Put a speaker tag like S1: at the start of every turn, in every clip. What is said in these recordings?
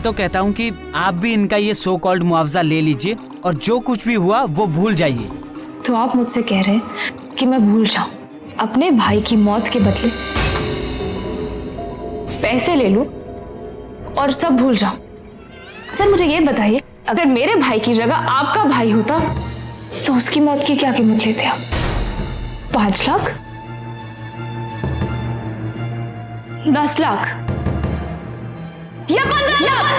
S1: तो कहता हूँ कि आप भी इनका ये सो कॉल्ड मुआवजा ले लीजिए और जो कुछ भी हुआ वो भूल जाइए।
S2: तो आप मुझसे कह रहे हैं कि मैं भूल जाऊं अपने भाई की मौत के बदले पैसे ले लूं और सब भूल जाऊं? सर मुझे ये बताइए, अगर मेरे भाई की जगह आपका भाई होता तो उसकी मौत की क्या कीमत लेते आप? 5 लाख, 10 लाख या 15 लाख?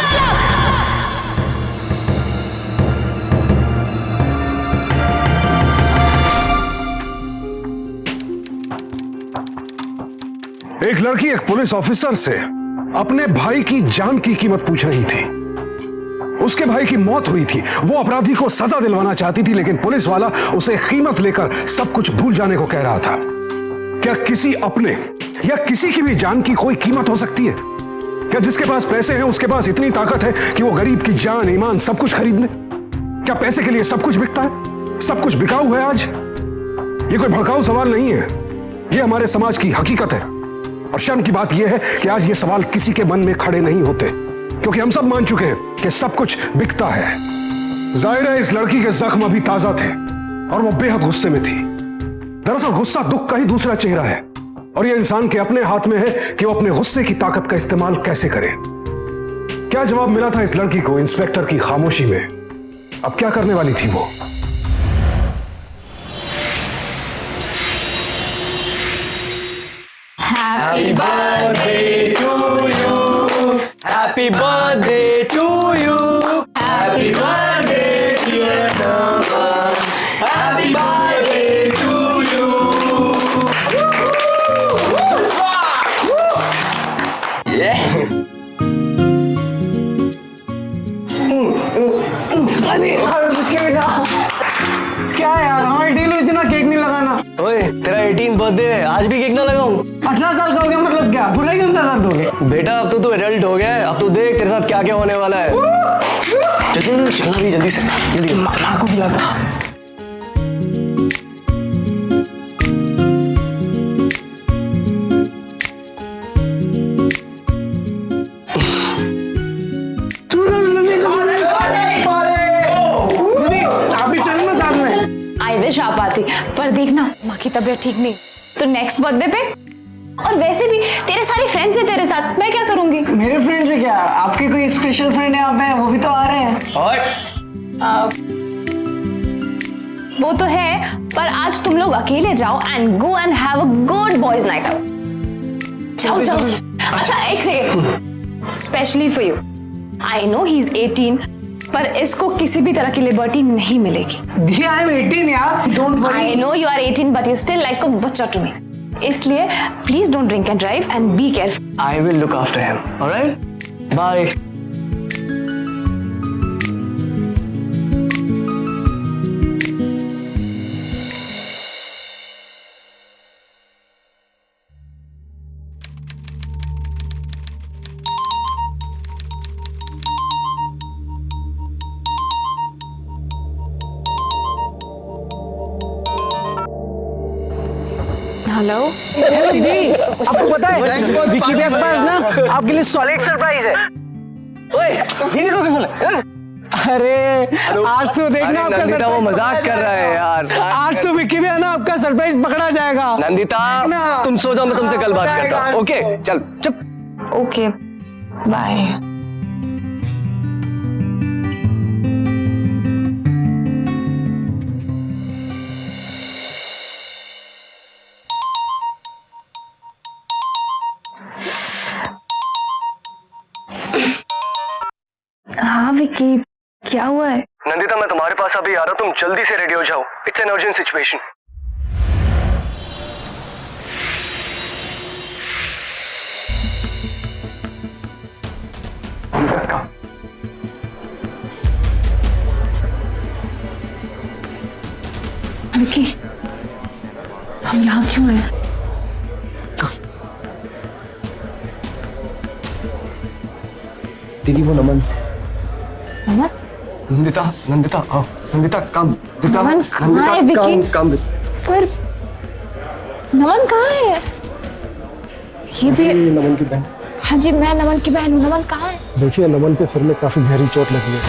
S3: एक लड़की एक पुलिस ऑफिसर से अपने भाई की जान की कीमत पूछ रही थी। उसके भाई की मौत हुई थी, वो अपराधी को सजा दिलवाना चाहती थी, लेकिन पुलिस वाला उसे कीमत लेकर सब कुछ भूल जाने को कह रहा था। क्या किसी अपने या किसी की भी जान की कोई कीमत हो सकती है? क्या जिसके पास पैसे हैं उसके पास इतनी ताकत है कि वो गरीब की जान, ईमान सब कुछ खरीद ले? क्या पैसे के लिए सब कुछ बिकता है? सब कुछ बिकाऊ है आज? ये कोई भड़काऊ सवाल नहीं है, ये हमारे समाज की हकीकत है। और शर्म की बात यह है कि आज ये सवाल किसी के मन में खड़े नहीं होते, क्योंकि हम सब मान चुके हैं कि सब कुछ बिकता है। जाहिर है इस लड़की के जख्म अभी ताजा थे और वो बेहद गुस्से में थी। दरअसल गुस्सा दुख का ही दूसरा चेहरा है और ये इंसान के अपने हाथ में है कि वो अपने गुस्से की ताकत का इस्तेमाल कैसे करे। क्या जवाब मिला था इस लड़की को इंस्पेक्टर की खामोशी में? अब क्या करने वाली थी वो?
S4: Happy birthday to you. Happy birthday to you. Happy birthday dear Naman. Happy birthday to you. Yeah.
S5: क्या यार, हमारी डील हुई थी ना केक नहीं लगाना।
S4: ओए तेरा 18 बर्थडे है, आज भी केक ना लगाऊं?
S5: 18 साल का हो गया मतलब क्या, बुराई क्यों कर दोगे?
S4: बेटा अब तो तू एडल्ट हो गया है, अब तू देख तेरे साथ क्या क्या होने वाला है। चल चल चलना भी जल्दी से, जल्दी
S5: मामा को बुलाता।
S2: आप आती, पर देखना माँ की तबीयत ठीक नहीं, तो नेक्स्ट बर्थडे पे। और वैसे भी तेरे सारे फ्रेंड्स हैं तेरे साथ, मैं क्या करूंगी?
S5: मेरे फ्रेंड्स है क्या? आपके कोई स्पेशल फ्रेंड यहाँ पे, वो भी तो आ रहे हैं।
S4: और
S2: वो तो है, पर आज तुम लोग अकेले जाओ and go and have a good boys night out. जाओ जाओ। अच्छा एक second, specially for you. I know he is 18, पर इसको किसी भी तरह की लिबर्टी नहीं मिलेगी।
S5: दिया आई एम 18 यार, don't worry.
S2: I know you are 18 but you still like a बच्चा टू मी। इसलिए please don't drink and drive and be careful.
S4: I will look after him. All right? Bye.
S2: Hello
S5: hello दीदी, आपको पता है विकी भैया के पास ना आपके लिए सॉलिड सरप्राइज है।
S4: ओए, दीदी को क्यों बोला?
S5: अरे आज तो देखना आपका
S4: नंदिता वो मजाक कर रहा है यार।
S5: आज तो विकी भैया ना आपका सरप्राइज पकड़ा जाएगा।
S4: नंदिता तुम सो जाओ, मैं तुमसे कल बात करता हूँ। ओके चल चुप।
S2: Okay bye. हाँ विकी, क्या हुआ है?
S4: नंदिता मैं तुम्हारे पास अभी आ रहा हूँ, तुम जल्दी से रेडी हो जाओ। It's an urgent situation.
S2: Vicky, हम यहाँ क्यों हैं?
S4: दीदी वो नमन।
S2: नमन?
S4: नंदिता नंदिता आओ। नंदिता कम। नंदिता
S2: नमन कहाँ है विकी?
S4: कम।
S2: पर नमन कहाँ है? ये भी
S4: नमन की बहन।
S2: हाँ जी, मैं नमन की बहन हूँ। नमन कहाँ है?
S6: देखिए, नमन के सिर में काफी गहरी चोट लगी है।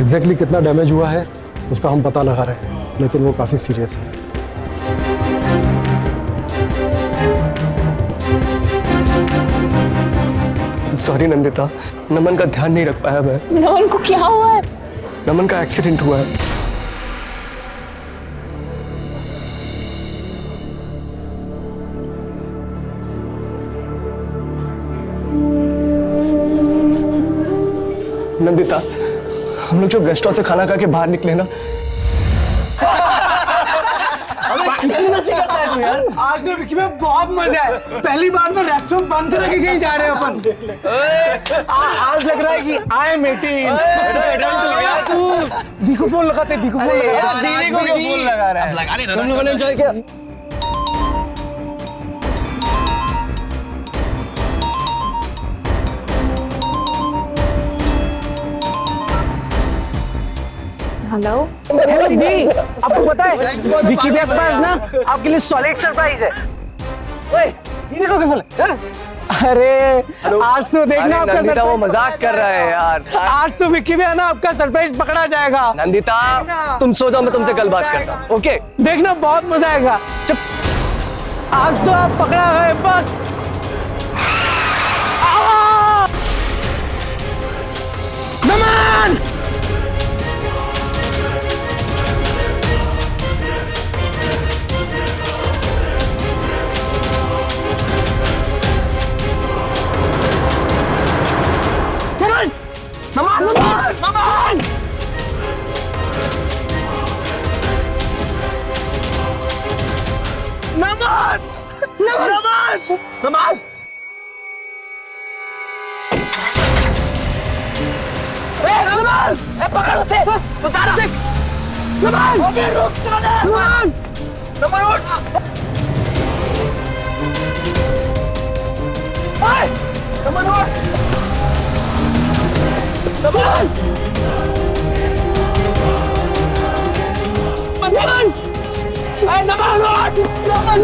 S6: एग्जैक्टली कितना डैमेज हुआ है उसका हम पता लगा रहे हैं, लेकिन वो काफी सीरियस है।
S4: सॉरी नंदिता, नमन का ध्यान नहीं रख पाया मैं।
S2: नमन को क्या हुआ है?
S4: नमन का एक्सीडेंट हुआ है। नंदिता, हम लोग जब रेस्टोरेंट से खाना खा के बाहर निकले ना,
S5: आज तो विक्की में बहुत मजा है। पहली बार में रेस्टोरेंट बंद करके कहीं जा रहे हैं अपन। आज लग रहा है कि आई एम 18। दीकू फोन लगाते, दीकू फोन लगाते, दीदी को फोन लगा रहा है। तुम लोगों ने एंजॉय किया?
S2: हेलो
S5: दी, आपको पता है विक्की भैया के पास ना आपके लिए सॉलिड सरप्राइज है। ओए, ये देखो क्या फोन है? अरे आज तो देखना आपका
S4: नंदिता वो
S5: सरप्राइज
S4: मजाक कर रहा है यार।
S5: आज तो विक्की भैया ना आपका सरप्राइज पकड़ा जाएगा।
S4: नंदिता तुम सो जाओ, मैं तुमसे कल बात करता हूँ। ओके
S5: देखना बहुत मजा आएगा। चुप, आज तो आप पकड़ा गए बस। आ! नमन! नमन! नमन! नमन! नमन! नमन! नमन! नमन! पकड़ उसे! उतार उसे! नमन! रुक नमन! नमन उठ! नमन उठ! नमन! नमन! नमन उठ! नमन!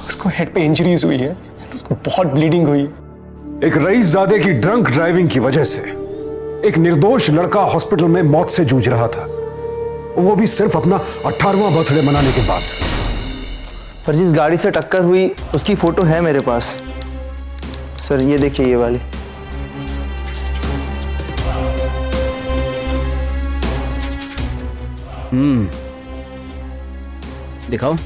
S4: उसको हेड पे इंजरीज हुई है, उसको बहुत ब्लीडिंग हुई है।
S3: एक रईसजादे की ड्रंक ड्राइविंग की वजह से एक निर्दोष लड़का हॉस्पिटल में मौत से जूझ रहा था, वो भी सिर्फ अपना 18वां बर्थडे मनाने के बाद।
S7: पर जिस गाड़ी से टक्कर हुई उसकी फोटो है मेरे पास सर, ये देखिए ये वाली।
S1: दिखाओ।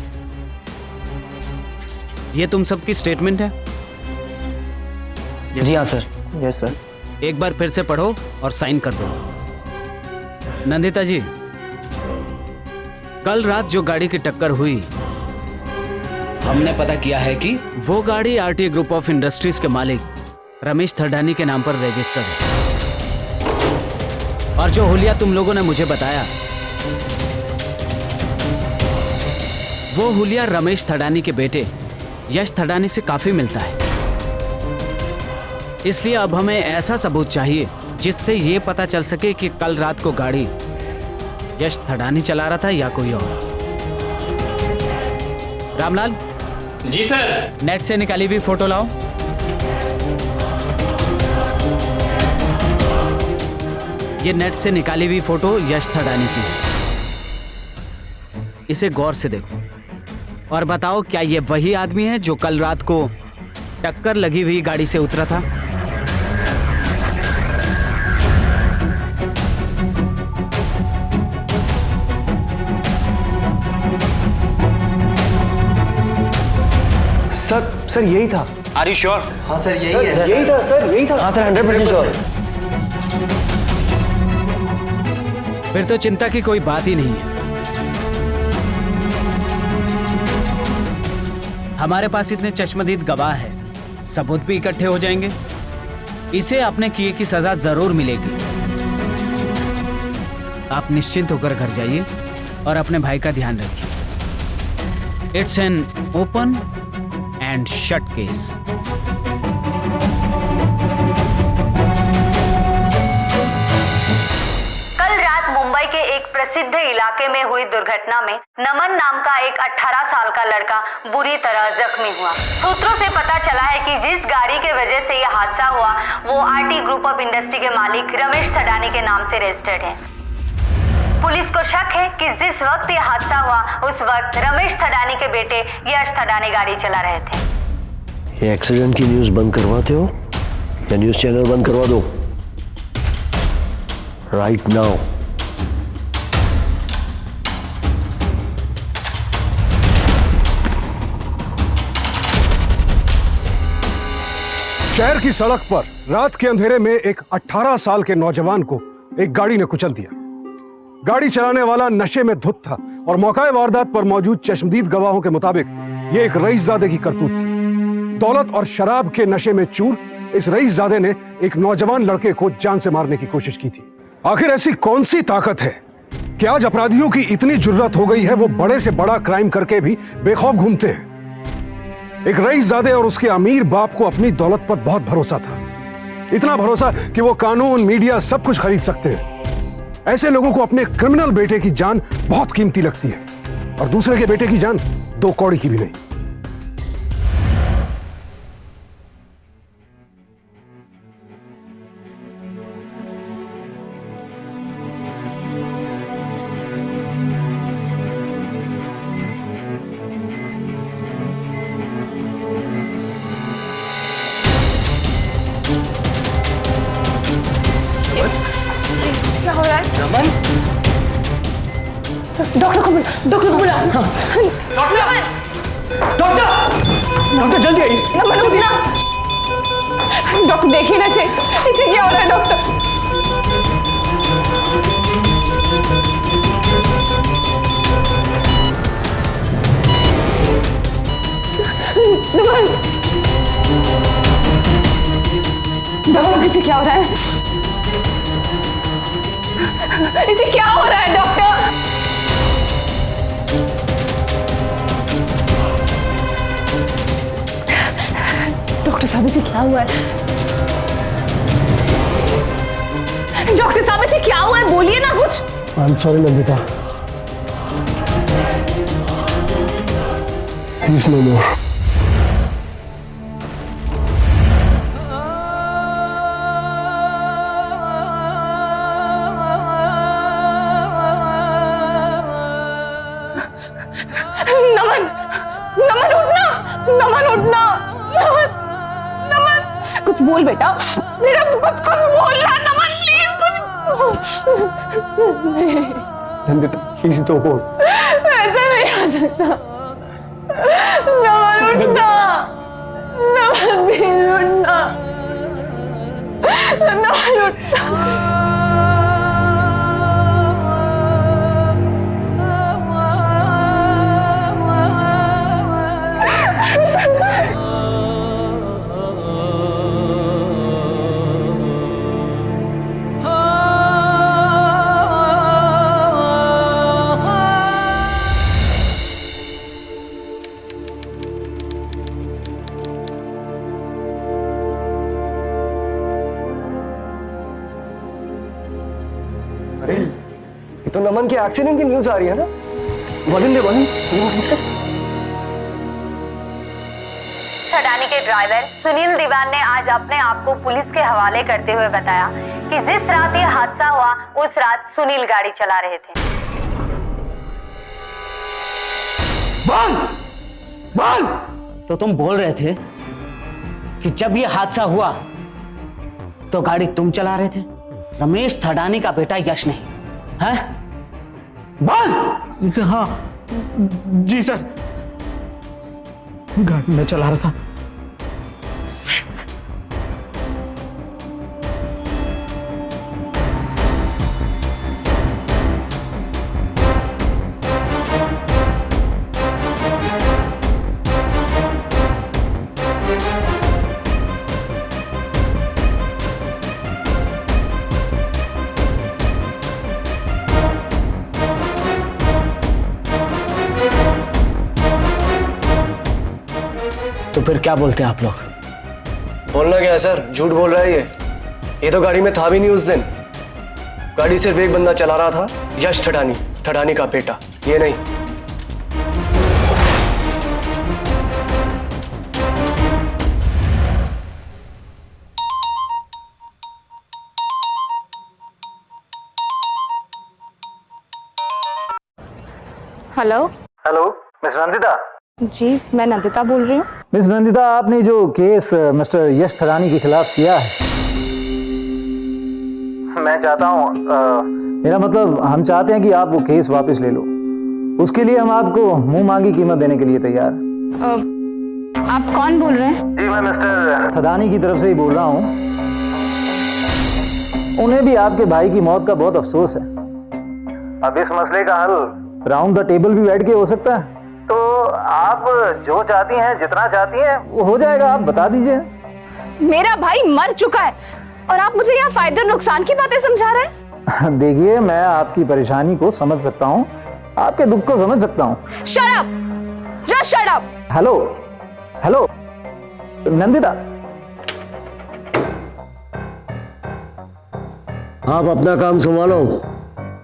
S1: ये तुम सबकी स्टेटमेंट है?
S7: जी हाँ सर। Yes sir.
S1: एक बार फिर से पढ़ो और साइन कर दो। नंदिता जी, कल रात जो गाड़ी की टक्कर हुई, हमने पता किया है कि वो गाड़ी आरटी ग्रुप ऑफ इंडस्ट्रीज के मालिक रमेश थरडानी के नाम पर रजिस्टर्ड है। और जो हुलिया तुम लोगों ने मुझे बताया, वो हुलिया रमेश थरडानी के बेटे यश थरडानी से काफी मिलता है। इसलिए अब हमें ऐसा सबूत चाहिए जिससे ये पता चल सके कि कल रात को गाड़ी यश थरडानी चला रहा था या कोई और। रामलाल
S8: जी सर।
S1: नेट से निकाली हुई फोटो लाओ। ये नेट से निकाली हुई फोटो यश थरडानी की। इसे गौर से देखो और बताओ, क्या ये वही आदमी है जो कल रात को टक्कर लगी हुई गाड़ी से उतरा था?
S4: सर यही था।
S8: Are you sure?
S7: हाँ सर
S4: सर यही था सर, यही था।
S7: हाँ सर 100% श्योर।
S1: फिर तो चिंता की कोई बात ही नहीं है। हमारे पास इतने चश्मदीद गवाह है, सबूत भी इकट्ठे हो जाएंगे। इसे अपने किए की सजा जरूर मिलेगी। आप निश्चिंत होकर घर जाइए और अपने भाई का ध्यान रखिए। It's an open and shut case.
S9: कल रात मुंबई के
S8: एक प्रसिद्ध इलाके में हुई दुर्घटना में नमन नाम का एक 18 साल का लड़का बुरी तरह जख्मी हुआ। सूत्रों से पता चला है कि जिस गाड़ी के वजह से यह हादसा हुआ वो आरटी ग्रुप ऑफ इंडस्ट्री के मालिक रमेश थडानी के नाम से रजिस्टर्ड है। पुलिस को शक है कि जिस वक्त यह हादसा हुआ उस वक्त रमेश थडानी के बेटे यश थडानी गाड़ी चला रहे थे।
S9: ये एक्सीडेंट की न्यूज़ बंद करवाते हो या न्यूज़ चैनल बंद करवा दो राइट नाउ।
S3: शहर की सड़क पर रात के अंधेरे में एक 18 साल के नौजवान को एक गाड़ी ने कुचल दिया। गाड़ी चलाने वाला नशे में धुत था और मौका वारदात पर मौजूद चश्मदीद गवाहों के मुताबिक यह एक रईसजादे की करतूत थी। दौलत और शराब के नशे में चूर इस रईसजादे ने एक नौजवान लड़के को जान से मारने की कोशिश की थी। आखिर ऐसी कौन सी ताकत है कि आज अपराधियों की इतनी जुर्रत हो गई है वो बड़े से बड़ा क्राइम करके भी बेखौफ घूमते हैं। एक रईसजादे और उसके अमीर बाप को अपनी दौलत पर बहुत भरोसा था, इतना भरोसा कि वो कानून, मीडिया सब कुछ खरीद सकते हैं। ऐसे लोगों को अपने क्रिमिनल बेटे की जान बहुत कीमती लगती है और दूसरे के बेटे की जान 2 कौड़ी की भी नहीं।
S2: क्या हो रहा है? डॉक्टर को बुला।
S5: डॉक्टर जल्दी आइए।
S2: नमन उठना। डॉक्टर देखिए ना इसे क्या हो रहा है डॉक्टर? नमन डॉक्टर इसे क्या हो रहा है? इसे क्या हो रहा है डॉक्टर? डॉक्टर साहब इसे क्या हुआ है? डॉक्टर साहब इसे क्या हुआ है? बोलिए ना कुछ।
S6: I am sorry Nandita, he is no more.
S2: कुछ बोल बेटा, मेरा कुछ बोलना नमन प्लीज कुछ।
S6: नंदिता प्लीज दो बोल।
S2: ऐसा नहीं हो सकता। नमन उठना, नमन प्लीज उठना, नमन उठना।
S4: ये तो नमन के एक्सीडेंट की न्यूज आ रही है ना। वॉल्यूम दे, वॉल्यूम।
S8: थडानी के ड्राइवर सुनील दीवान ने आज अपने आप को पुलिस के हवाले करते हुए बताया कि जिस रात ये हादसा हुआ उस रात सुनील गाड़ी चला रहे थे।
S1: बोल! तो तुम बोल रहे थे कि जब ये हादसा हुआ तो गाड़ी तुम चला रहे थे, रमेश थडानी का बेटा यश नहीं, है? बोल!
S5: हाँ जी सर, गाड़ी में चला रहा था।
S1: तो फिर क्या बोलते हैं आप लोग?
S4: बोलना क्या है सर, झूठ बोल रहा है ये तो गाड़ी में था भी नहीं उस दिन। गाड़ी सिर्फ एक बंदा चला रहा था, यश ठडानी, ठडानी का बेटा, ये नहीं।
S2: हेलो।
S10: Hello miss Nandita.
S2: जी मैं नंदिता बोल रही हूँ।
S10: मिस नंदिता, आपने जो केस मिस्टर यश ठडानी के खिलाफ किया है, मैं चाहता हूँ, मेरा मतलब हम चाहते हैं कि आप वो केस वापस ले लो। उसके लिए हम आपको मुंह मांगी कीमत देने के लिए तैयार।
S2: आप कौन बोल रहे हैं?
S10: जी मैं मिस्टर ठडानी की तरफ से ही बोल रहा हूँ। उन्हें भी आपके भाई की मौत का बहुत अफसोस है। अब इस मसले का हल राउंड द टेबल भी बैठ के हो सकता है, तो आप जो चाहती हैं, जितना चाहती हैं, वो हो जाएगा। आप बता दीजिए।
S2: मेरा भाई मर चुका है और आप मुझे यहाँ फायदे और नुकसान की बातें समझा रहे हैं?
S10: देखिए, मैं आपकी परेशानी को समझ सकता हूँ, आपके दुख को समझ सकता हूँ।
S2: Shut up! Just shut up!
S10: Hello hello Nandita,
S9: आप अपना काम संभालो,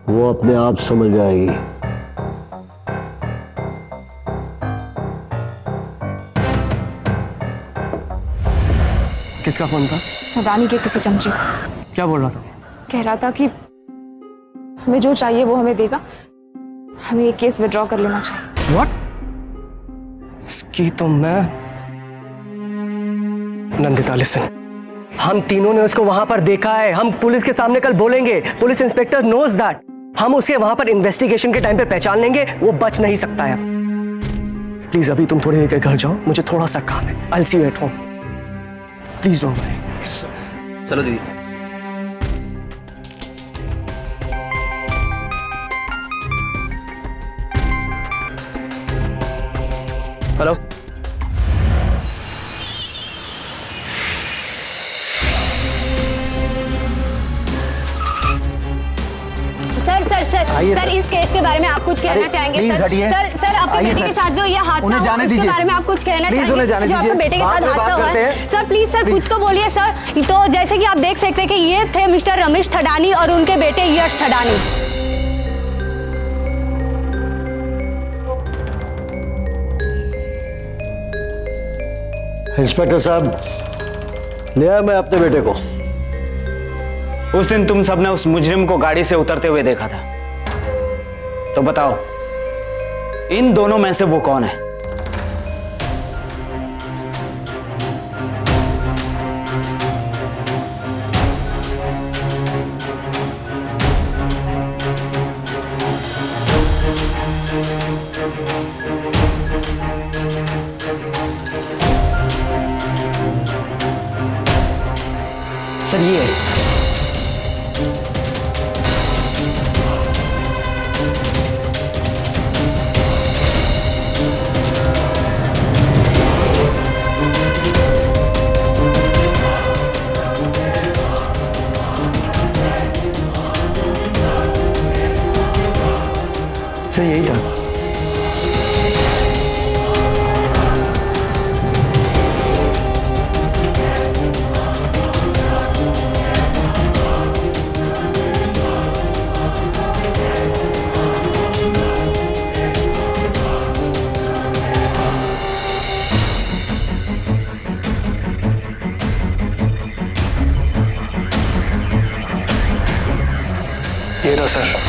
S9: वो अपने आप समझ जाएगी।
S4: किसका फोन था?
S2: ठडानी के किसी चमचे का।
S4: क्या बोल रहा था?
S2: कह रहा था कि हमें जो चाहिए वो हमें देगा, हमें ये केस विड्रॉ कर लेना चाहिए।
S4: What? इसकी तो मैं नंदिता लिसन, हम तीनों ने उसको वहां पर देखा है। हम पुलिस के सामने कल बोलेंगे। Police inspector knows that. हम उसे वहां पर इन्वेस्टिगेशन के टाइम पे पहचान लेंगे। वो बच नहीं सकता है। प्लीज अभी तुम थोड़ी देर के घर जाओ, मुझे थोड़ा सा काम है। I'll see you at home. Please don't worry.
S7: चलो दीदी।
S4: हेलो।
S8: सर इस केस के बारे में आप कुछ कहना चाहेंगे? सर आपके बेटे के साथ जो ये हादसा हुआ उसके बारे में आप कुछ कहना चाहेंगे? जो आपके बेटे के साथ हादसा हुआ है, सर प्लीज सर कुछ तो बोलिए सर। तो जैसे कि आप देख सकते हैं कि ये थे मिस्टर रमेश ठडानी और उनके बेटे यश ठडानी।
S9: इंस्पेक्टर साहब, ले आया मैं अपने बेटे को।
S1: उस दिन तुम सबने उस मुजरिम को गाड़ी से उतरते हुए देखा था, तो बताओ इन दोनों में से वो कौन है? सर ये
S4: सर यही था। ये था सर।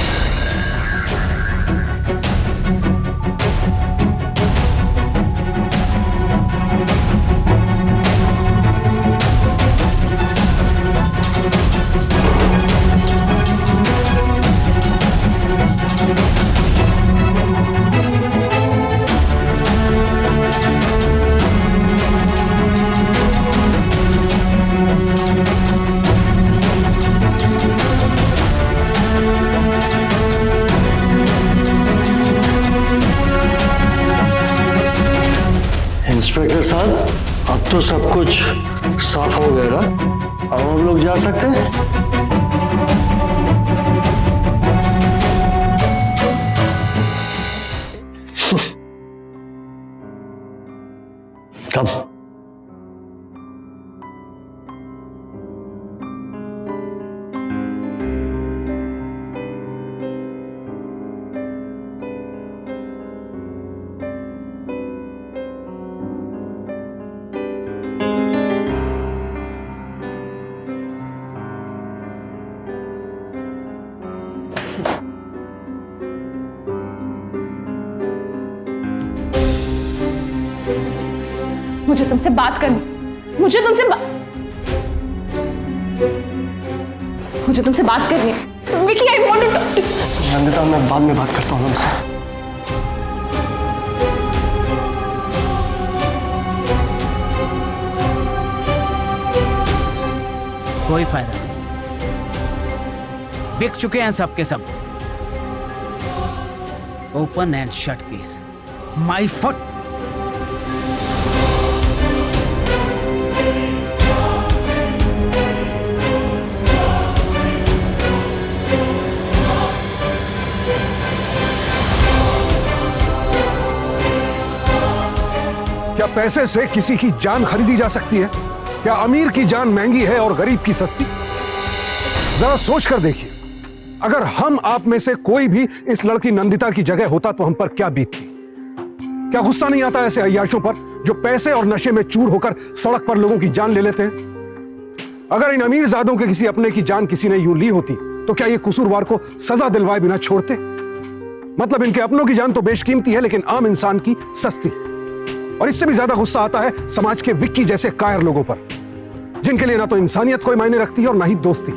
S9: इंस्पेक्टर साहब, अब तो सब कुछ साफ हो गया ना? अब हम लोग जा सकते हैं? कम।
S2: मुझे तुमसे बात करनी, मुझे तुमसे बात करनी है। Vicky, I want to talk to.
S4: Nandita, मैं बाद में बात करता हूँ उनसे।
S1: कोई फायदा नहीं, बिक चुके हैं सब के सब। Open and shut case, my foot.
S3: क्या पैसे से किसी की जान खरीदी जा सकती है? क्या अमीर की जान महंगी है और गरीब की सस्ती? जरा सोच कर देखिए, अगर हम आप में से कोई भी इस लड़की नंदिता की जगह होता तो हम पर क्या बीतती? क्या गुस्सा नहीं आता ऐसे अय्याशों पर जो पैसे और नशे में चूर होकर सड़क पर लोगों की जान ले लेते हैं? अगर इन अमीरजादों के किसी अपने की जान किसी ने यूं ली होती तो क्या ये कसूरवार को सजा दिलवाए बिना छोड़ते? मतलब इनके अपनों की जान तो बेशकीमती है, लेकिन आम इंसान की सस्ती। और इससे भी ज्यादा गुस्सा आता है समाज के विक्की जैसे कायर लोगों पर, जिनके लिए ना तो इंसानियत कोई मायने रखती है और ना ही दोस्ती।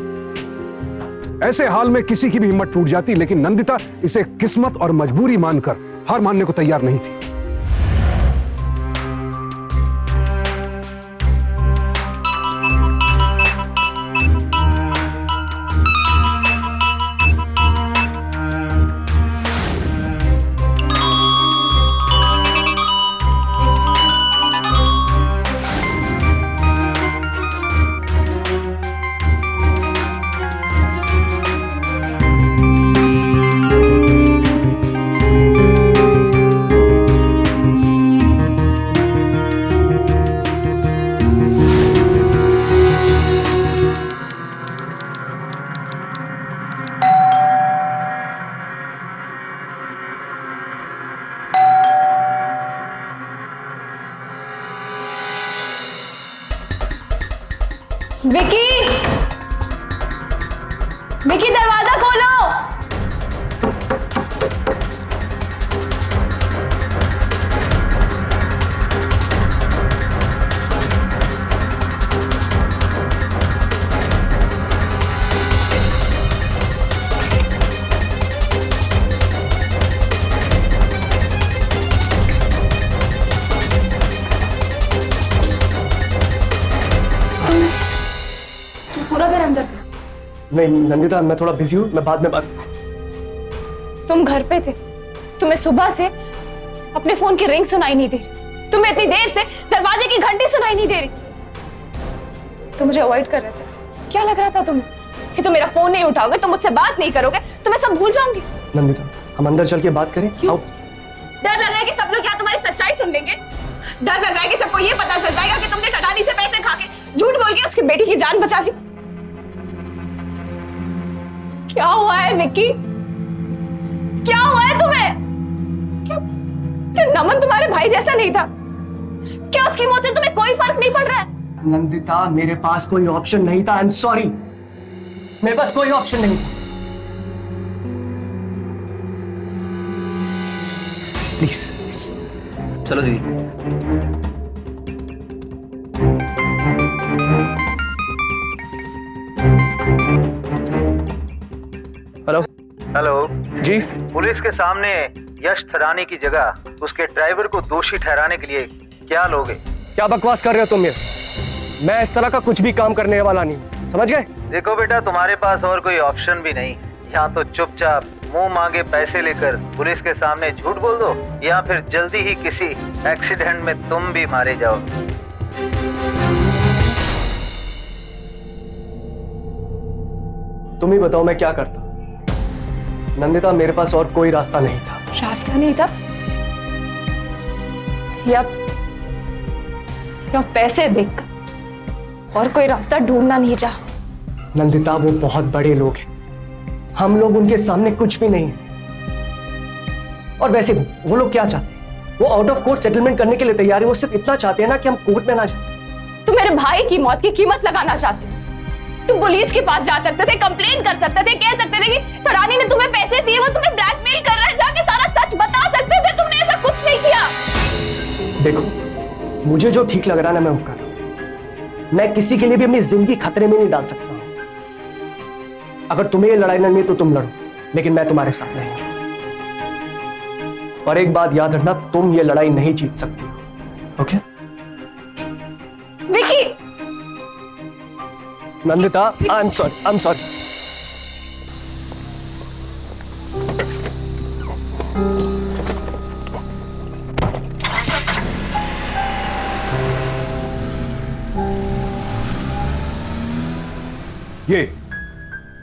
S3: ऐसे हाल में किसी की भी हिम्मत टूट जाती, लेकिन नंदिता इसे किस्मत और मजबूरी मानकर हार मानने को तैयार नहीं थी।
S2: विकी, विकी दरवाजा खोलो। पूरा देर अंदर थे?
S4: नहीं नंदिता, मैं थोड़ा बिजी हूँ, मैं बाद में बात।
S2: तुम घर पे थे, तुम्हें सुबह से अपने फोन की रिंग सुनाई नहीं दे रही, तुम्हें इतनी देर से दरवाजे की घंटी सुनाई नहीं दे रही। तुम मुझे अवॉइड कर रहे थे। क्या लग रहा था तुम्हें कि तुम मेरा फोन नहीं उठाओगे, तुम मुझसे बात नहीं करोगे, तो मैं सब भूल जाऊंगी?
S4: नंदिता, हम अंदर चल के बात करें।
S2: क्यों? डर लग रहा है कि सब लोग यहाँ तुम्हारी सच्चाई सुन लेंगे? डर लग रहा है कि सबको ये पता चल जाएगा कि तुमने ठडानी से पैसे खा के झूठ बोल के उसकी बेटी की जान बचा ली? क्या हुआ है विक्की? क्या हुआ है तुम्हें? क्या नमन तुम्हारे भाई जैसा नहीं था? क्या उसकी मौत से तुम्हें कोई फर्क नहीं पड़ रहा है?
S4: नंदिता, मेरे पास कोई ऑप्शन नहीं था। आई एम सॉरी, मेरे पास कोई ऑप्शन नहीं था। प्लीज
S7: चलो दीदी। हेलो
S10: हेलो
S4: जी।
S10: पुलिस के सामने यश थरानी की जगह उसके ड्राइवर को दोषी ठहराने के लिए क्या लोगे?
S4: क्या बकवास कर रहे हो तुम? ये मैं इस तरह का कुछ भी काम करने वाला नहीं, समझ गए?
S10: देखो बेटा, तुम्हारे पास और कोई ऑप्शन भी नहीं। यहाँ तो चुपचाप मुंह मांगे पैसे लेकर पुलिस के सामने झूठ बोल दो, या फिर जल्दी ही किसी एक्सीडेंट में तुम भी मारे जाओ।
S4: तुम ही बताओ मैं क्या करता। नंदिता, मेरे पास और कोई रास्ता नहीं था।
S2: रास्ता नहीं था? या पैसे देख और कोई रास्ता ढूंढना नहीं चाहा?
S4: नंदिता, वो बहुत बड़े लोग हैं, हम लोग उनके सामने कुछ भी नहीं है। और वैसे भी वो लोग क्या चाहते हैं? वो आउट ऑफ कोर्ट सेटलमेंट करने के लिए तैयार है। वो सिर्फ इतना चाहते हैं ना कि हम कोर्ट में ना जाए।
S2: तुम मेरे भाई की मौत की कीमत लगाना चाहते हो? तुम पुलिस के पास जा सकते थे, कंप्लेंट कर सकते थे, कह सकते थे कि थरानी ने तुम्हें पैसे दिए, वो तुम्हें ब्लैकमेल कर रहा है, जाके सारा सच बता सकते थे। तुमने ऐसा कुछ नहीं किया।
S4: देखो, मुझे जो ठीक लग रहा है ना मैं वो कर रहा हूं। मैं किसी के लिए भी अपनी जिंदगी खतरे में नहीं डाल सकता हूं। अगर तुम्हें ये लड़ाई लड़नी है तो तुम लड़ो, लेकिन मैं तुम्हारे साथ नहीं हूं। और एक बात याद रखना, तुम ये लड़ाई नहीं जीत सकती। Okay
S2: Vicky,
S4: Nandita, I am sorry.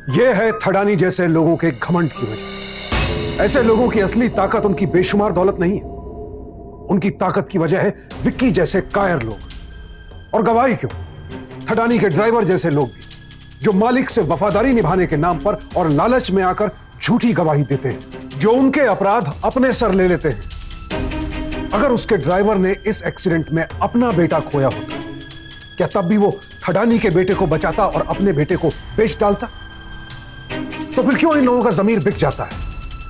S3: ये है थडानी जैसे लोगों के घमंड की वजह। ऐसे लोगों की असली ताकत उनकी बेशुमार दौलत नहीं है, उनकी ताकत की वजह है विक्की जैसे कायर लोग। और गवाही क्यों, थडानी के ड्राइवर जैसे लोग भी, जो मालिक से वफादारी निभाने के नाम पर और लालच में आकर झूठी गवाही देते हैं, जो उनके अपराध अपने सर ले लेते हैं। अगर उसके ड्राइवर ने इस एक्सीडेंट में अपना बेटा खोया होता, क्या तब भी वो थडानी के बेटे को बचाता और अपने बेटे को बेच डालता? तो फिर क्यों इन लोगों का जमीर बिक जाता है?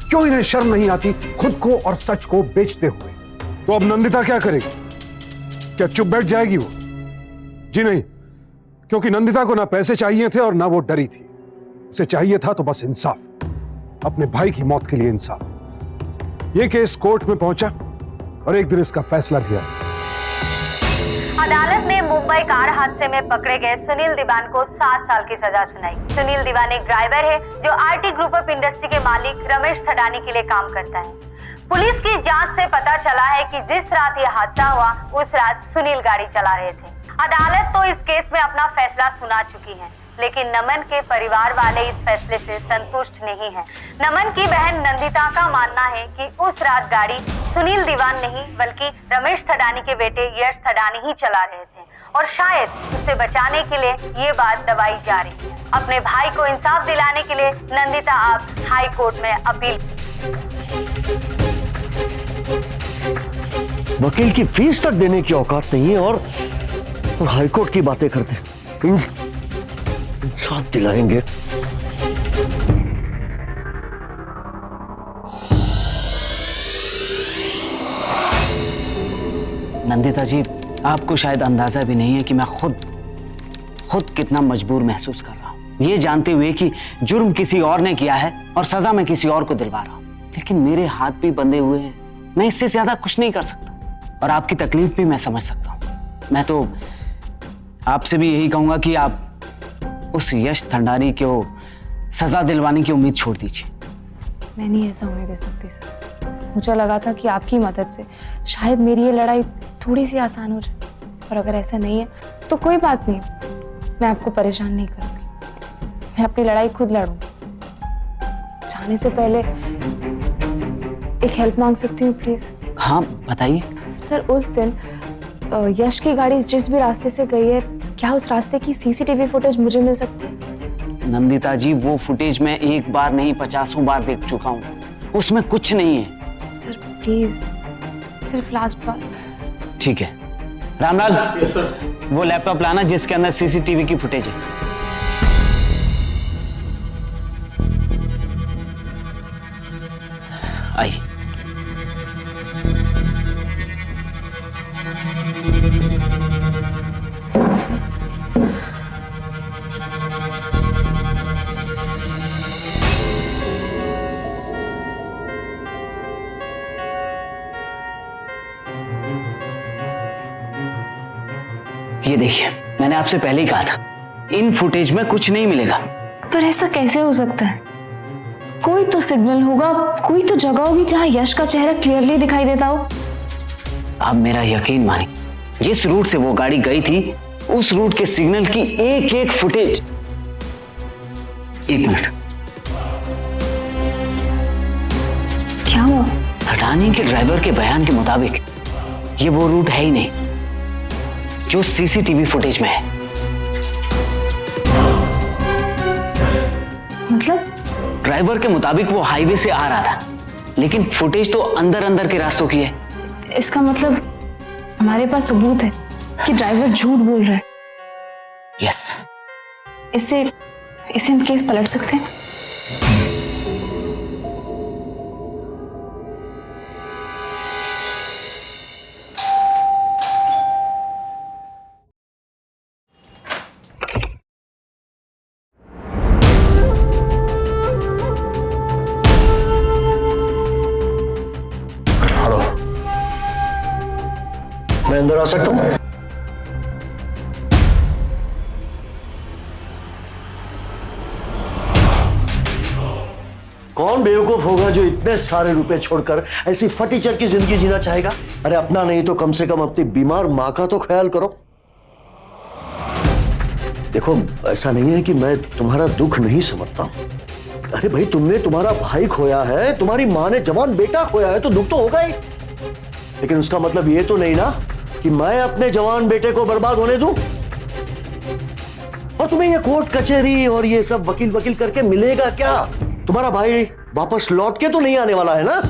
S3: क्यों इन्हें शर्म नहीं आती खुद को और सच को बेचते हुए? तो अब नंदिता क्या करेगी? क्या चुप बैठ जाएगी वो? जी नहीं, क्योंकि नंदिता को ना पैसे चाहिए थे और ना वो डरी थी। उसे चाहिए था तो बस इंसाफ, अपने भाई की मौत के लिए इंसाफ। ये केस कोर्ट में पहुंचा और एक दिन इसका फैसला दिया।
S8: अदालत ने मुंबई कार हादसे में पकड़े गए सुनील दीवान को 7 साल की सजा सुनाई। सुनील दीवान एक ड्राइवर है जो आरटी ग्रुप ऑफ इंडस्ट्री के मालिक रमेश थडानी के लिए काम करता है। पुलिस की जांच से पता चला है कि जिस रात यह हादसा हुआ उस रात सुनील गाड़ी चला रहे थे। अदालत तो इस केस में अपना फैसला सुना चुकी है, लेकिन नमन के परिवार वाले इस फैसले से संतुष्ट नहीं हैं। नमन की बहन नंदिता का मानना है कि उस रात गाड़ी सुनील दीवान नहीं बल्कि रमेश थडानी के बेटे यश थडानी ही चला रहे थे और शायद उसे बचाने के लिए ये बात दबाई जा रही है। अपने भाई को इंसाफ दिलाने के लिए नंदिता अब हाई कोर्ट में अपील।
S9: वकील की फीस तक देने की औकात नहीं है और हाईकोर्ट की बातें करते हैं। इंसाफ दिलाएंगे।
S1: नंदिता जी, आपको शायद अंदाजा भी नहीं है कि मैं खुद कितना मजबूर महसूस कर रहा हूं, ये जानते हुए कि जुर्म किसी और ने किया है और सजा मैं किसी और को दिलवा रहा हूं। लेकिन मेरे हाथ भी बंधे हुए हैं, मैं इससे ज्यादा कुछ नहीं कर सकता और आपकी तकलीफ भी मैं समझ सकता हूं। मैं तो आपसे भी यही कहूंगा कि आप उस यश थडानी को सजा दिलवाने की उम्मीद छोड़ दीजिए।
S2: मैं नहीं ऐसा होने दे सकती सर। मुझे लगा था कि आपकी मदद से शायद मेरी ये लड़ाई थोड़ी सी आसान हो जाए, और अगर ऐसा नहीं है तो कोई बात नहीं, मैं आपको परेशान नहीं करूंगी। मैं अपनी लड़ाई खुद लड़ूंगी। जाने से पहले एक हेल्प मांग सकती हूँ प्लीज?
S1: हाँ बताइए।
S2: सर, उस दिन यश की गाड़ी जिस भी रास्ते से गई है, क्या उस रास्ते की सीसीटीवी फुटेज मुझे मिल सकती है?
S1: नंदिता जी, वो फुटेज मैं एक बार नहीं 50 बार देख चुका हूँ, उसमें कुछ नहीं है।
S2: सर प्लीज, सिर्फ लास्ट बार।
S1: ठीक है रामलाल। Yes sir. वो लैपटॉप लाना जिसके अंदर सीसीटीवी की फुटेज है। आई। ये देखिए, मैंने आपसे पहले ही कहा था, इन फुटेज में कुछ नहीं मिलेगा।
S2: पर ऐसा कैसे हो सकता है? कोई तो सिग्नल होगा, कोई तो जगह होगी जहां यश का चेहरा क्लियरली दिखाई देता हो।
S1: आप मेरा यकीन मानिए, जिस रूट से वो गाड़ी गई थी उस रूट के सिग्नल की एक एक फुटेज। एक मिनट,
S2: क्या हुआ?
S1: थडानी के ड्राइवर के बयान के मुताबिक ये वो रूट है ही नहीं जो सीसीटीवी फुटेज में है।
S2: मतलब?
S1: ड्राइवर के मुताबिक वो हाईवे से आ रहा था, लेकिन फुटेज तो अंदर अंदर के रास्तों की है।
S2: इसका मतलब हमारे पास सबूत है कि ड्राइवर झूठ बोल रहा है।
S1: यस।
S2: इससे हम केस पलट सकते हैं।
S9: मैं अंदर आ सकता हूं? कौन बेवकूफ होगा जो इतने सारे रुपए छोड़कर ऐसी फटीचर की जिंदगी जीना चाहेगा? अरे अपना नहीं तो कम से कम अपनी बीमार मां का तो ख्याल करो। देखो, ऐसा नहीं है कि मैं तुम्हारा दुख नहीं समझता हूं। अरे भाई, तुमने तुम्हारा भाई खोया है, तुम्हारी मां ने जवान बेटा खोया है, तो दुख तो होगा ही। लेकिन उसका मतलब ये तो नहीं ना कि मैं अपने जवान बेटे को बर्बाद होने दूं। और तुम्हें ये कोर्ट कचहरी और ये सब वकील वकील करके मिलेगा क्या? तुम्हारा भाई वापस लौट के तो नहीं आने वाला है ना?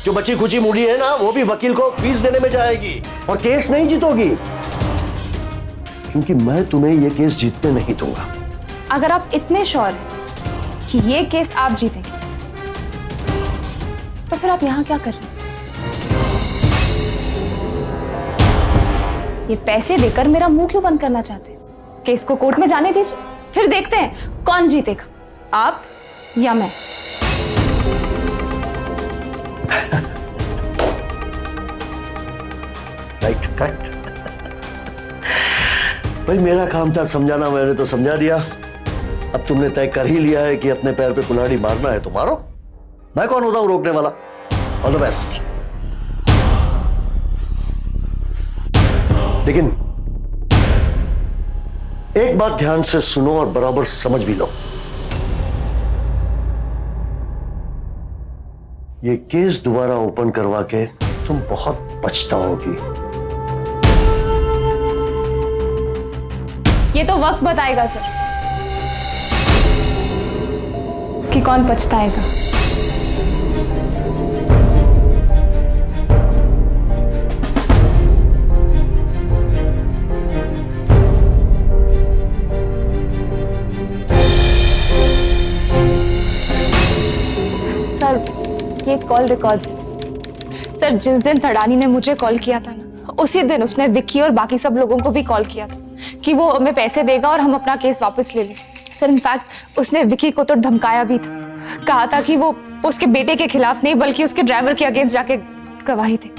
S9: जो बची खुची मूली है ना, वो भी वकील को फीस देने में जाएगी और केस नहीं जीतोगी, क्योंकि मैं तुम्हें ये केस जीतने नहीं दूंगा।
S2: अगर आप इतने श्योर हैं कि ये केस आप जीतेंगे, तो फिर आप यहां क्या कर रहे हैं? ये पैसे देकर मेरा मुंह क्यों बंद करना चाहते हैं? केस को कोर्ट में जाने दीजिए, फिर देखते हैं कौन जीतेगा, आप या मैं।
S9: Right, correct. भाई मेरा काम था समझाना, मैंने तो समझा दिया। अब तुमने तय कर ही लिया है कि अपने पैर पे कुल्हाड़ी मारना है तो मारो। मैं कौन होता हूं रोकने वाला? All the best. लेकिन एक बात ध्यान से सुनो और बराबर समझ भी लो। ये केस दोबारा ओपन करवा के तुम बहुत पछताओगी।
S2: ये तो वक्त बताएगा सर कि कौन पछताएगा। सर, ये कॉल रिकॉर्ड्स है। सर, जिस दिन थड़ानी ने मुझे कॉल किया था ना, उसी दिन उसने विक्की और बाकी सब लोगों को भी कॉल किया था कि वो हमें पैसे देगा और हम अपना केस वापस ले लें। सर, इनफैक्ट उसने विक्की को तो धमकाया भी था, कहा था कि वो उसके बेटे के खिलाफ नहीं बल्कि उसके ड्राइवर के अगेंस्ट जाके गवाही दे।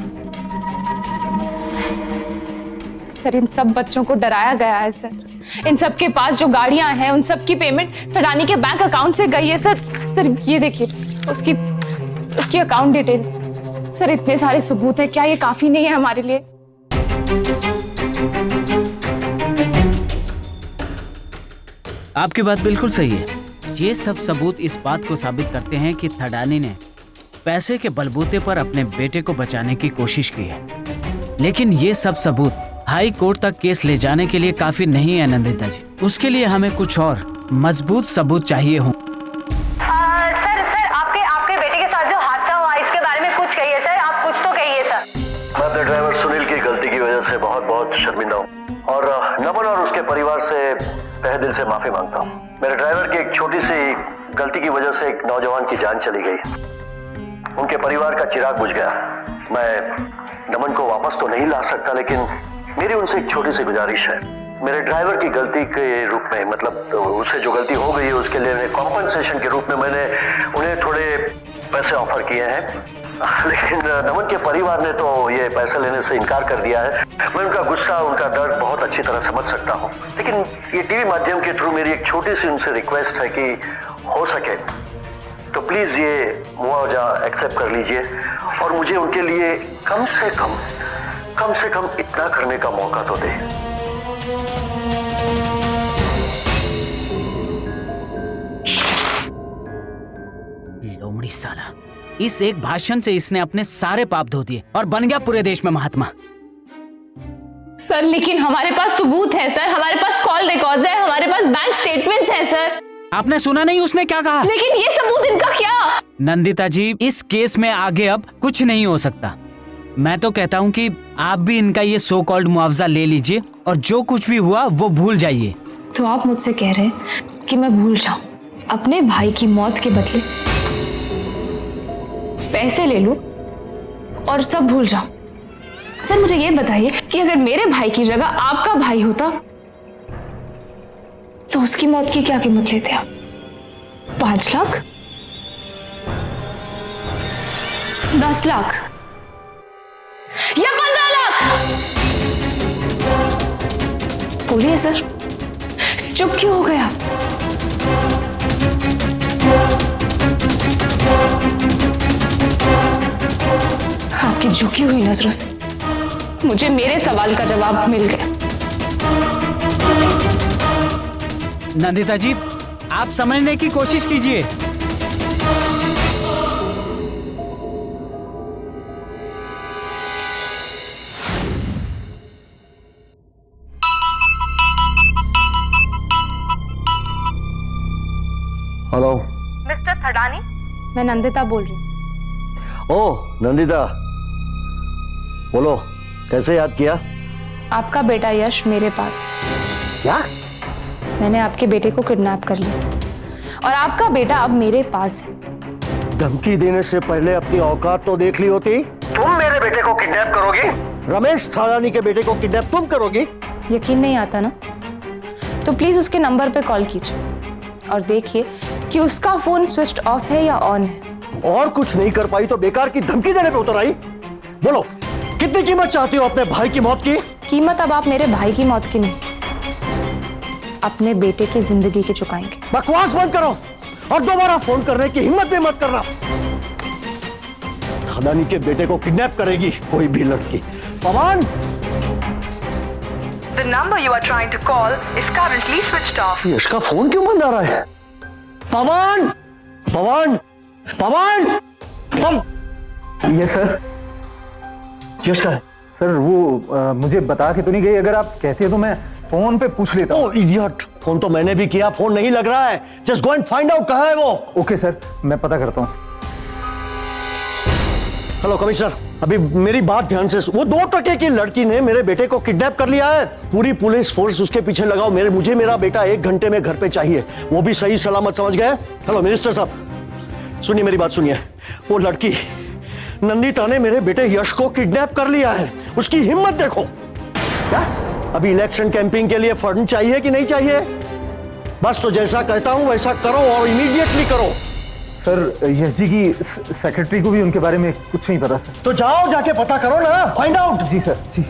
S2: सर, इन सब बच्चों को डराया गया है सर। इन सब के पास जो गाड़ियां हैं उन सब की पेमेंट थड़ानी के बैंक अकाउंट से गई है सर। सर, ये देखिए उसकी अकाउंट डिटेल्स। सर, इतने सारे सबूत है, क्या ये काफी नहीं है हमारे लिए?
S1: आपकी बात बिल्कुल सही है। ये सब सबूत इस बात को साबित करते हैं कि थड़ानी ने पैसे के बलबूते पर अपने बेटे को बचाने की कोशिश की है। लेकिन ये सब सबूत हाई कोर्ट तक केस ले जाने के लिए काफी नहीं है नंदिता जी। उसके लिए हमें कुछ और मजबूत सबूत चाहिए हों।
S8: सर, आपके बेटे के साथ जो हादसा हुआ इसके बारे में कुछ कहिए सर, आप कुछ तो कहिए सर।
S9: मैं अपने ड्राइवर सुनील की गलती की वजह से बहुत बहुत शर्मिंदा हूँ और नमन और उसके परिवार से तहे दिल से माफी मांगता हूँ। मेरे ड्राइवर की एक छोटी सी गलती की वजह से एक नौजवान की जान चली गई, उनके परिवार का चिराग बुझ गया। मैं नमन को वापस तो नहीं ला सकता, लेकिन मेरी उनसे एक छोटी सी गुजारिश है। मेरे ड्राइवर की गलती के रूप में, मतलब उससे जो गलती हो गई है उसके लिए कॉम्पनसेशन के रूप में मैंने उन्हें थोड़े पैसे ऑफर किए हैं, लेकिन नमन के परिवार ने तो ये पैसे लेने से इनकार कर दिया है। मैं उनका गुस्सा, उनका दर्द बहुत अच्छी तरह समझ सकता हूँ, लेकिन ये टीवी माध्यम के थ्रू मेरी एक छोटी सी उनसे रिक्वेस्ट है कि हो सके तो प्लीज ये मुआवजा एक्सेप्ट कर लीजिए और मुझे उनके लिए कम से कम इतना करने का मौका तो दे।
S1: लोमड़ी साला, इस एक भाषण से इसने अपने सारे पाप धो दिए और बन गया पूरे देश में महात्मा।
S2: सर, लेकिन हमारे पास सबूत है सर, हमारे पास कॉल रिकॉर्ड्स है, हमारे पास बैंक स्टेटमेंट्स हैं सर।
S1: आपने सुना नहीं उसने क्या कहा?
S2: लेकिन ये सबूत इनका क्या?
S1: नंदिता जी, इस केस में आगे अब कुछ नहीं हो सकता। मैं तो कहता हूँ कि आप भी इनका ये सो कॉल्ड मुआवजा ले लीजिए और जो कुछ भी हुआ वो भूल जाइए।
S2: तो आप मुझसे कह रहे हैं कि मैं भूल जाऊं, अपने भाई की मौत के बदले पैसे ले लूं और सब भूल जाऊं? सर, मुझे ये बताइए कि अगर मेरे भाई की जगह आपका भाई होता तो उसकी मौत की क्या कीमत लेते आप? 5 लाख, 10 लाख या 15 लाख? बोलिए सर, चुप क्यों हो गया? आपकी झुकी हुई नजरों से मुझे मेरे सवाल का जवाब मिल गया।
S1: नंदिता जी, आप समझने की कोशिश कीजिए।
S9: हेलो।
S8: मिस्टर थडानी,
S2: मैं नंदिता बोल रही हूँ।
S9: ओह नंदिता, बोलो कैसे याद किया?
S2: आपका बेटा यश मेरे पास है।
S9: क्या?
S2: मैंने आपके बेटे को किडनैप कर लिया और आपका बेटा अब मेरे पास है।
S9: धमकी देने से पहले अपनी औकात तो देख ली होती। तुम मेरे बेटे को किडनैप करोगी? रमेश थालानी के बेटे को किडनैप तुम करोगी?
S2: यकीन नहीं आता ना? तो प्लीज उसके नंबर पे कॉल कीजिए और देखिए कि उसका फोन स्विच ऑफ है या ऑन है।
S9: और कुछ नहीं कर पाई तो बेकार की धमकी देने पे उतर आई? बोलो कितनी कीमत चाहती हो अपने भाई की मौत की?
S2: कीमत अब आप मेरे भाई की मौत की नहीं, अपने बेटे की जिंदगी की चुकाएंगे।
S9: बकवास बंद करो और दोबारा फोन करने की हिम्मत भी मत करना। थालानी के बेटे को किडनैप करेगी कोई भी लड़की। पवन,
S8: The number you are trying to call is currently switched off.
S9: ये इसका फोन क्यों बंद आ रहा है? पवन, पवन, पवन, पवन।
S10: ये सर,
S9: यश का है?
S10: सर वो मुझे बता के तो नहीं गई। अगर आप कहते हो तो मैं फोन पे पूछ लेता हूँ।
S9: ओह इडियट, फोन तो मैंने भी किया, फोन नहीं लग रहा है। Just go and find out कहाँ है वो।
S10: ओके सर, मैं पता करता हूँ।
S9: हेलो कमिश्नर, अभी मेरी बात ध्यान से वो 2 टके की लड़की ने मेरे बेटे को किडनैप कर लिया है। पूरी पुलिस फोर्स उसके पीछे लगाओ। मुझे मेरा बेटा 1 घंटे में घर पे चाहिए, वो भी सही सलामत, समझ गए? हेलो मिनिस्टर साहब, सुनिए मेरी बात सुनिए। वो लड़की नंदिता ने मेरे बेटे यश को किडनैप कर लिया है। उसकी हिम्मत देखो। क्या अभी इलेक्शन कैंपिंग के लिए फंड चाहिए कि नहीं चाहिए? बस तो जैसा कहता हूं वैसा करो और इमीडिएटली करो।
S10: सर यश जी की सेक्रेटरी को भी उनके बारे में कुछ नहीं पता सर।
S9: तो जाओ जाके पता करो ना, फाइंड आउट।
S10: जी सर, जी।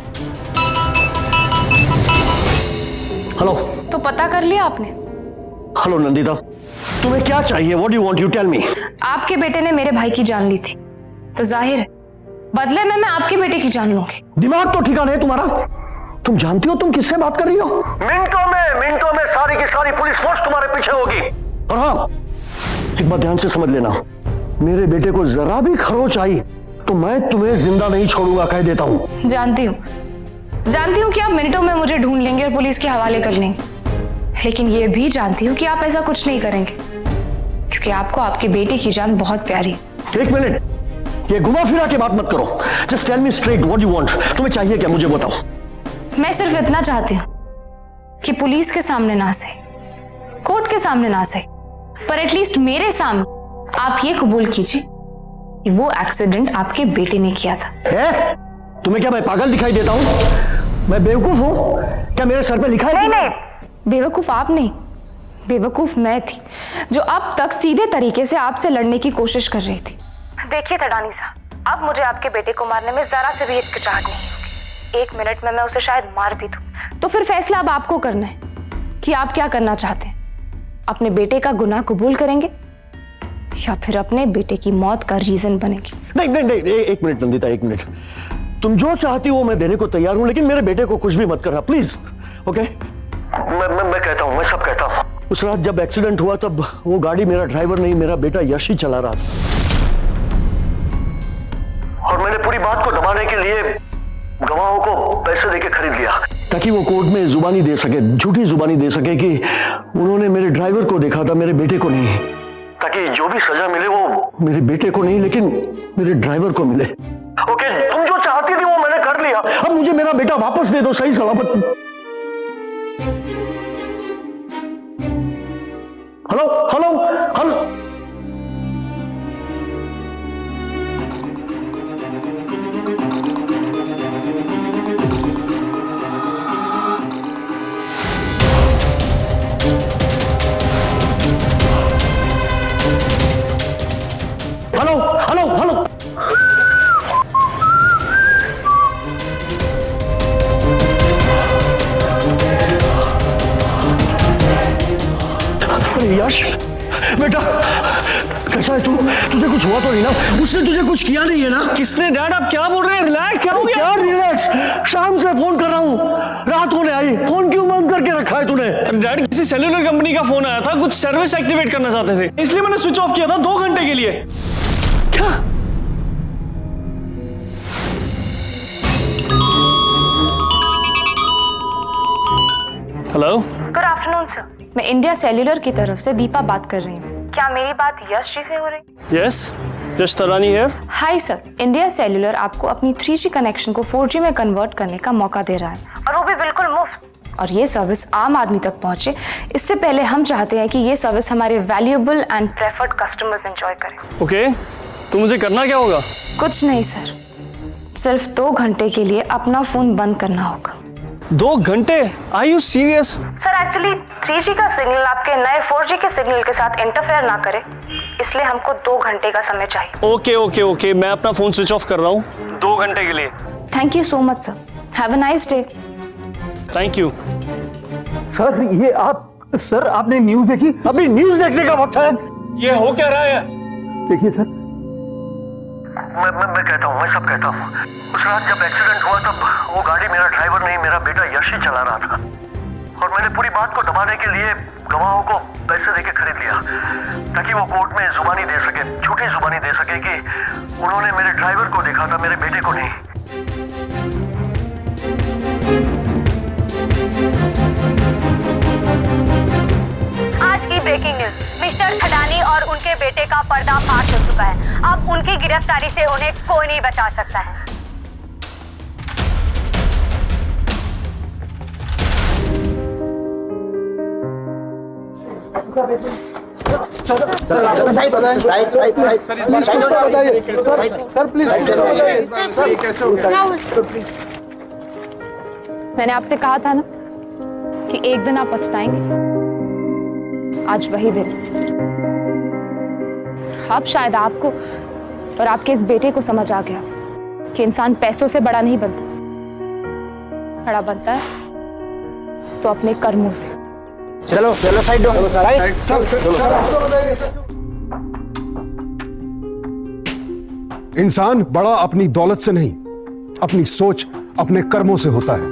S9: हेलो।
S2: तो पता कर लिया आपने?
S9: हेलो नंदिता, तुम्हें क्या चाहिए? What do you want, you tell me.
S2: आपके बेटे ने मेरे भाई की जान ली थी, तो जाहिर है बदले में मैं आपके बेटे की जान लूंगी।
S9: दिमाग तो ठिकाने है तुम्हारा? तुम जानती हो तुम किससे बात कर रही हो? मिनटों में सारी की सारी पुलिस फोर्स तुम्हारे पीछे होगी। और हाँ, एक बात ध्यान से समझ लेना, मेरे बेटे को जरा भी खरोच आई तो मैं तुम्हें जिंदा नहीं छोड़ूंगा, कह देता हूँ।
S2: जानती हूँ कि आप मिनटों में मुझे ढूंढ लेंगे और पुलिस के हवाले कर लेंगे, लेकिन ये भी जानती हूँ कि आप ऐसा कुछ नहीं करेंगे क्योंकि आपको आपके बेटे की जान बहुत प्यारी है।
S9: 1 मिनट, ये घुमा फिरा के बात मत करो। Just tell me straight what you want. तुम्हें चाहिए क्या, मुझे बताओ।
S2: मैं सिर्फ इतना चाहती हूँ कि पुलिस के सामने ना सही, कोर्ट के सामने ना सही, पर एटलीस्ट मेरे सामने आप ये कबूल कीजिए कि वो एक्सीडेंट आपके बेटे ने किया था।
S9: तुम्हें क्या मैं पागल दिखाई देता हूँ? मैं बेवकूफ हूँ क्या? मेरे सर पे लिखा है?
S2: नहीं, बेवकूफ आप नहीं, बेवकूफ मैं थी जो अब तक सीधे तरीके से आपसे लड़ने की कोशिश कर रही थी।
S8: देखिए थडानी साहब, अब मुझे आपके बेटे को मारने में जरा से भी हिचकिचाहट नहीं होगी। 1 मिनट में मैं उसे शायद मार भी दूं।
S2: तो फिर फैसला अब आपको करना है कि आप क्या करना चाहते हैं। अपने बेटे का गुनाह कबूल करेंगे या फिर अपने बेटे की मौत का रीजन बनेंगे?
S9: नहीं, 1 मिनट नंदिता, 1 मिनट। तुम जो चाहती हो मैं देने को तैयार हूं, लेकिन मेरे बेटे को कुछ भी मत करना प्लीज। ओके? मैं कहता हूं, मैं सब कहता हूं। उस रात जब एक्सीडेंट हुआ तब वो गाड़ी मेरा ड्राइवर नहीं, मेरा बेटा यश ही चला रहा था, और मैंने पूरी बात को दबाने के लिए गवाहों को पैसे देके खरीद लिया ताकि वो कोर्ट में जुबानी दे सके, झूठी जुबानी दे सके कि उन्होंने मेरे ड्राइवर को देखा था, मेरे बेटे को नहीं, ताकि जो भी सजा मिले वो मेरे बेटे को नहीं लेकिन मेरे ड्राइवर को मिले। ओके, तुम जो चाहती थी वो मैंने कर लिया। अब मुझे मेरा बेटा वापस दे दो सही सलामत। Hello hello hello, hello hello hello, Yash बेटा कैसा है तू? तुझे कुछ हुआ तो नहीं ना? उसने तुझे कुछ किया नहीं है ना?
S5: किसने? डैड आप क्या बोल रहे हैं? रिलैक्स, क्या हो गया?
S9: क्या रिलैक्स? शाम से फोन कर रहा हूँ, रात होने आई, फोन क्यों बंद करके रखा है तूने?
S5: डैड किसी सेल्यूलर कंपनी का फोन आया था, कुछ सर्विस एक्टिवेट करना चाहते थे, इसलिए मैंने स्विच ऑफ किया था 2 घंटे के लिए।
S9: क्या?
S5: हेलो,
S2: गुड आफ्टरनून सर, मैं इंडिया सेल्यूलर की तरफ से दीपा बात कर रही हूँ। क्या मेरी बात यश जी से हो रही?
S5: Yes, Yash Tarani here.
S2: Hi sir, India cellular आपको अपनी 3G कनेक्शन को 4G में कन्वर्ट करने का मौका दे रहा है, और वो भी बिल्कुल मुफ्त। और ये सर्विस आम आदमी तक पहुंचे इससे पहले हम चाहते हैं कि ये सर्विस हमारे valuable and preferred customers enjoy करें।
S5: ओके, तो मुझे करना क्या होगा?
S2: कुछ नहीं सर, सिर्फ 2 घंटे के लिए अपना फोन बंद करना होगा।
S5: 2 घंटे? Are you serious?
S2: Sir actually 3G का सिग्नल आपके नए 4G के सिग्नल के साथ इंटरफेयर ना करे, इसलिए हमको 2 घंटे का समय चाहिए।
S5: ओके ओके ओके, मैं अपना फोन स्विच ऑफ कर रहा हूँ 2 घंटे के लिए।
S2: Thank you so much sir, have a nice day.
S5: Thank you.
S9: Sir ये आप, सर आपने न्यूज देखी? अभी न्यूज देखने का वक्त है।
S5: ये हो क्या रहा है?
S9: देखिए सर, मैं कहता हूँ, मैं सब कहता हूँ। उस रात जब एक्सीडेंट हुआ तब वो गाड़ी मेरा ड्राइवर नहीं, मेरा बेटा यश ही चला रहा था, और मैंने पूरी बात को दबाने के लिए गवाहों को पैसे देके खरीद लिया ताकि वो कोर्ट में जुबानी दे सके, झूठी जुबानी दे सके कि उन्होंने मेरे ड्राइवर को देखा था, मेरे बेटे को नहीं।
S8: आज की ब्रेकिंग न्यूज, मिस्टर थडानी और उनके बेटे का पर्दाफाश हो चुका है। अब उनकी गिरफ्तारी से उन्हें कोई नहीं बचा सकता है।
S6: सर प्लीज सर कैसे हो गया?
S2: मैंने आपसे कहा था ना कि एक दिन आप पछताएंगे, आज वही दिन। अब शायद आपको और आपके इस बेटे को समझ आ गया कि इंसान पैसों से बड़ा नहीं बनता, बड़ा बनता है तो अपने कर्मों से।
S10: चलो चलो साइड दो।
S3: इंसान बड़ा अपनी दौलत से नहीं, अपनी सोच, अपने कर्मों से होता है।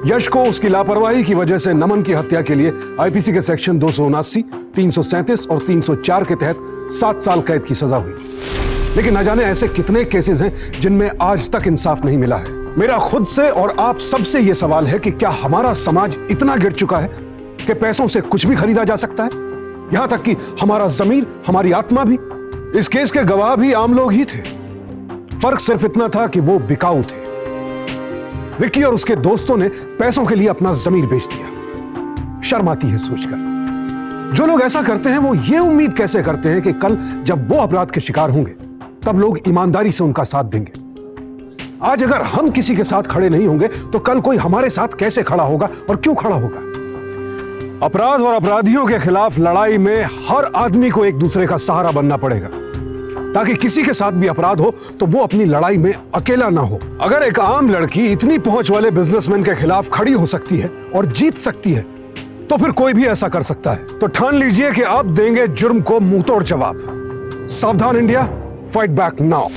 S3: यश को उसकी लापरवाही की वजह से नमन की हत्या के लिए आईपीसी के सेक्शन 279, 337 और 304 के तहत 7 साल कैद की सजा हुई। लेकिन न जाने ऐसे कितने केसेस हैं जिनमें आज तक इंसाफ नहीं मिला है। मेरा खुद से और आप सबसे यह सवाल है कि क्या हमारा समाज इतना गिर चुका है कि पैसों से कुछ भी खरीदा जा सकता है? यहां तक कि हमारा जमीर, हमारी आत्मा भी। इस केस के गवाह भी आम लोग ही थे, फर्क सिर्फ इतना था कि वो बिकाऊ थे। विक्की और उसके दोस्तों ने पैसों के लिए अपना जमीर बेच दिया। शर्म आती है सोचकर। जो लोग ऐसा करते हैं वो ये उम्मीद कैसे करते हैं कि कल जब वो अपराध के शिकार होंगे तब लोग ईमानदारी से उनका साथ देंगे? आज अगर हम किसी के साथ खड़े नहीं होंगे तो कल कोई हमारे साथ कैसे खड़ा होगा और क्यों खड़ा होगा? अपराध और अपराधियों के खिलाफ लड़ाई में हर आदमी को एक दूसरे का सहारा बनना पड़ेगा, ताकि किसी के साथ भी अपराध हो तो वो अपनी लड़ाई में अकेला ना हो। अगर एक आम लड़की इतनी पहुंच वाले बिजनेसमैन के खिलाफ खड़ी हो सकती है और जीत सकती है तो फिर कोई भी ऐसा कर सकता है। तो ठान लीजिए कि आप देंगे जुर्म को मुंहतोड़ जवाब। सावधान इंडिया, फाइट बैक नाउ।